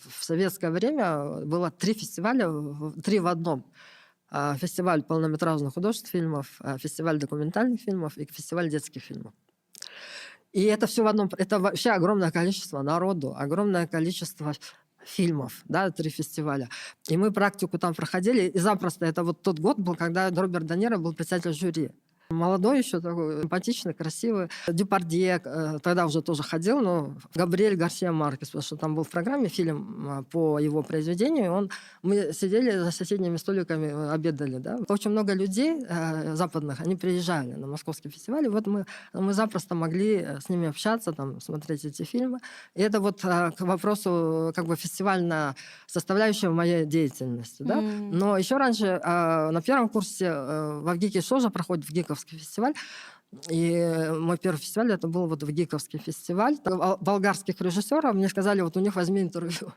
В советское время было 3 фестиваля, 3 в одном. Фестиваль полнометражных художественных фильмов, фестиваль документальных фильмов и фестиваль детских фильмов. И это все в одном. Это вообще огромное количество народу, огромное количество фильмов, да, 3 фестиваля. И мы практику там проходили, и запросто. Это вот тот год был, когда Роберт Де Ниро был председатель жюри. Молодой еще такой, симпатичный, красивый. Дюпардье тогда уже тоже ходил, но Габриэль Гарсия Маркес, потому что там был в программе фильм по его произведению. Мы сидели за соседними столиками, обедали. Да? Очень много людей западных, они приезжали на московский фестиваль, и вот мы запросто могли с ними общаться, там, смотреть эти фильмы. И это вот к вопросу как бы фестивальная составляющая моей деятельности. Да? Но еще раньше на первом курсе в ВГИКе тоже проходит ВГИКовский фестиваль. И мой первый фестиваль это был вот ВГИКовский фестиваль. Болгарских режиссеров мне сказали, вот у них возьми интервью.